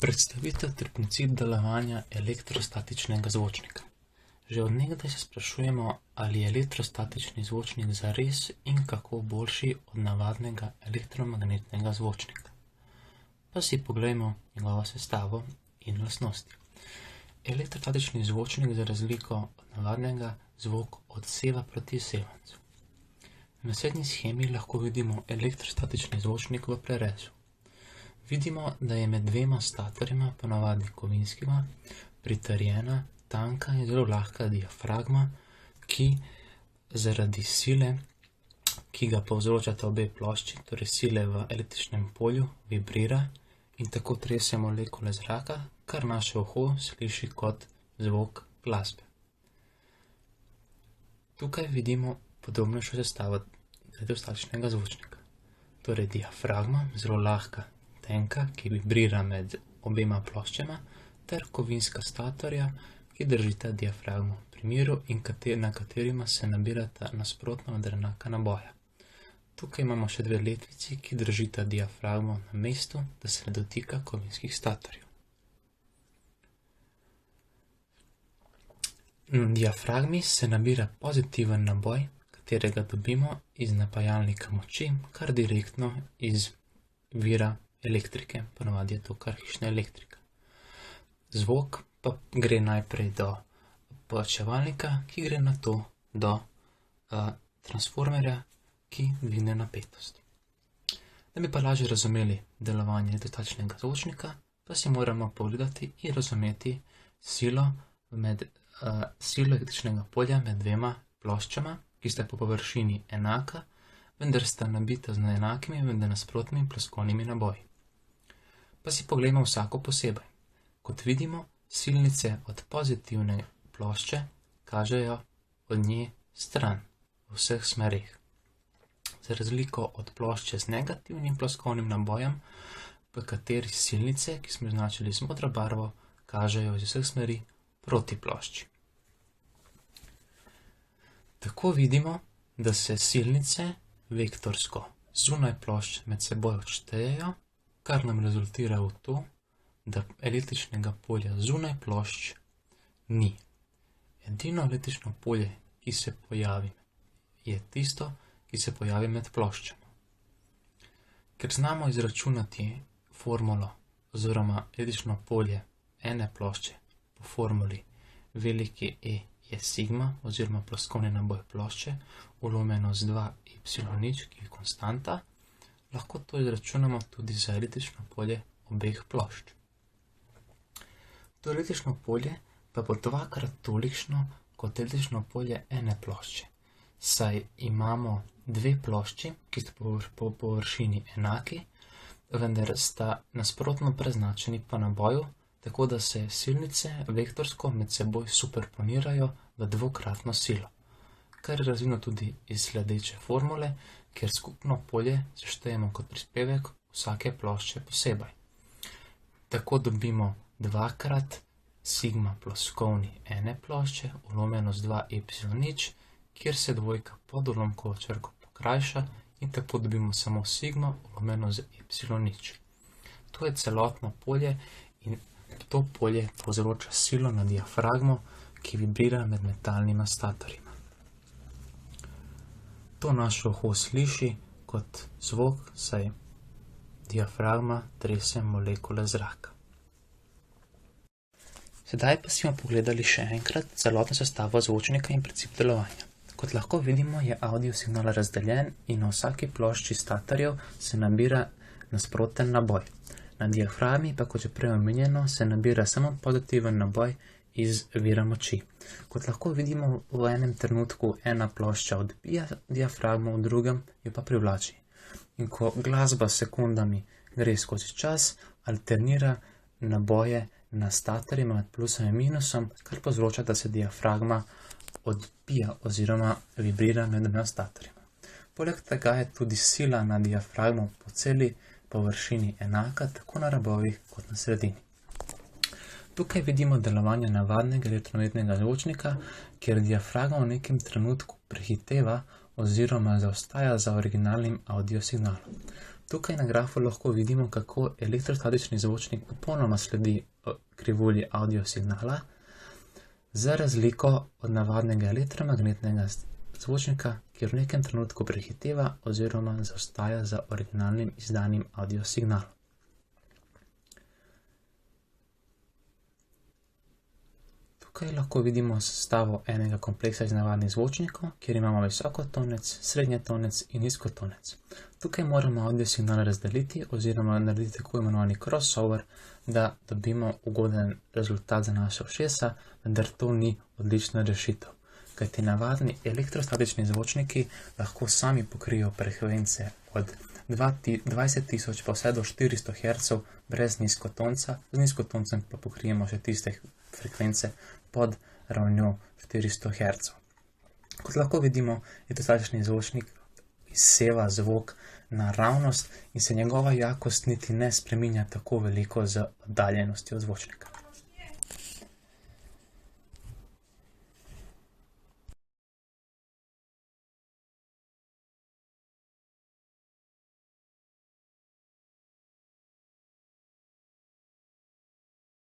Predstavitev ter princip delovanja elektrostatičnega zvočnika. Že od nekdaj se sprašujemo, ali je elektrostatični zvočnik zares in kako boljši od navadnega elektromagnetnega zvočnika. Pa si poglejmo njegovo sestavo in lastnosti. Elektrostatični zvočnik za razliko od navadnega zvok odseva proti sevancu. Na naslednji shemi lahko vidimo elektrostatični zvočnik v prerezu. Vidimo, da je med dvema statorjema, ponavadi kovinskima, pritrjena tanka in zelo lahka diafragma, ki zaradi sile, ki ga povzročata obe plošči, torej sile v električnem polju, vibrira in tako trese molekule zraka, kar naše uho sliši kot zvok glasbe. Tukaj vidimo podrobnejšo sestavo elektrostatičnega zvočnika. Torej diafragma, zelo lahka, tenka, ki vibrira med obema ploščama, ter kovinska statorja, ki držita diafragmo pri miru in na katerima se nabirata nasprotno od enaka naboja. Tukaj imamo še dve letvici, ki držita diafragmo na mestu, da se ne dotika kovinskih statorjev. Na diafragmi se nabira pozitiven naboj, katerega dobimo iz napajalnika moči, kar direktno iz vira elektrike, ponavadi je to kar hišna elektrika. Zvok pa gre najprej do povečevalnika, ki gre nato do transformerja, ki dvigne napetost. Da bi pa lažje razumeli delovanje elektrostatičnega zvočnika, pa si moramo pogledati in razumeti silo električnega polja med dvema ploščama, ki sta po površini enaka, vendar sta nabita z neenakimi, vendar nasprotnimi ploskovnimi naboji. Pa si poglejmo vsako posebej. Kot vidimo, silnice od pozitivne plošče kažejo od nje stran v vseh smereh. Za razliko od plošče z negativnim ploskovnim nabojem, v kateri silnice, ki smo označili z modro barvo, kažejo iz vseh smeri proti plošči. Tako vidimo, da se silnice vektorsko zunaj plošč med seboj odštejejo, kar nam rezultira v to, da električnega polja zunaj plošč ni. Edino električno polje, ki se pojavi, je tisto, ki se pojavi med ploščama. Ker znamo izračunati formulo oziroma električno polje ene plošče po formuli veliki E je sigma oziroma ploskovni naboj plošče, vlomljeno z 2y0, ki je konstanta, lahko to izračunamo tudi za električno polje obeh plošč. To električno polje pa bo dvakrat tolikšno kot električno polje ene plošče, saj imamo dve plošči, ki sta po površini enaki, vendar sta nasprotno preznačeni po naboju, tako da se silnice vektorsko med seboj superponirajo v dvokratno silo, kar je razvidno tudi iz sledeče formule, kjer skupno polje seštejemo kot prispevek vsake plošče posebej. Tako dobimo dvakrat sigma ploskovni ene plošče, vlomljeno z 2y0, kjer se dvojka pod ulomkovo črko pokrajša in tako dobimo samo sigma vlomljeno z y0. To je celotno polje in to polje povzroča silo na diafragmo, ki vibrira med metalnima statorjima. To naše uho sliši kot zvok, saj diafragma trese molekule zraka. Sedaj pa si bomo pogledali še enkrat celotno sestavo zvočnika in princip delovanja. Kot lahko vidimo, je audio signal razdeljen in na vsaki plošči statorjev se nabira nasproten naboj. Na diafragmi pa, kot že prej omenjeno, se nabira samo pozitiven naboj iz vira moči. Kot lahko vidimo, v enem trenutku ena plošča odbija diafragmo, v drugem jo pa privlači. In ko glasba s sekundami gre skozi čas, alternira naboje na statorjima med plusom in minusom, kar povzroča, da se diafragma odbija oziroma vibrira med dvema statorjima. Poleg tega je tudi sila na diafragmo po celi površini enaka, tako na robovih kot na sredini. Tukaj vidimo delovanje navadnega elektromagnetnega zvočnika, kjer diafragma v nekem trenutku prehiteva oziroma zaostaja za originalnim audio signalom. Tukaj na grafu lahko vidimo, kako elektrostatični zvočnik popolnoma sledi krivulji audio signala, za razliko od navadnega elektromagnetnega zvočnika, kjer v nekem trenutku prehiteva oziroma zaostaja za originalnim izdanim audio signalom. Tukaj lahko vidimo sestavo enega kompleksa iz navadnih zvočnikov, kjer imamo visokotonec, srednjetonec in nizkotonec. Tukaj moramo audio signal razdeliti oziroma narediti tako imenovani crossover, da dobimo ugoden rezultat za naše ušesa, vendar to ni odlična rešitev. Kajti navadni elektrostatični zvočniki lahko sami pokrijejo frekvence od 20.000 pa vse do 400 Hz brez nizkotonca, z nizkotoncem pa pokrijemo še tiste frekvence pod ravnjo 400 Hz. Kot lahko vidimo, elektrostatični zvočnik izseva zvok naravnost in se njegova jakost niti ne spreminja tako veliko z oddaljenostjo zvočnika.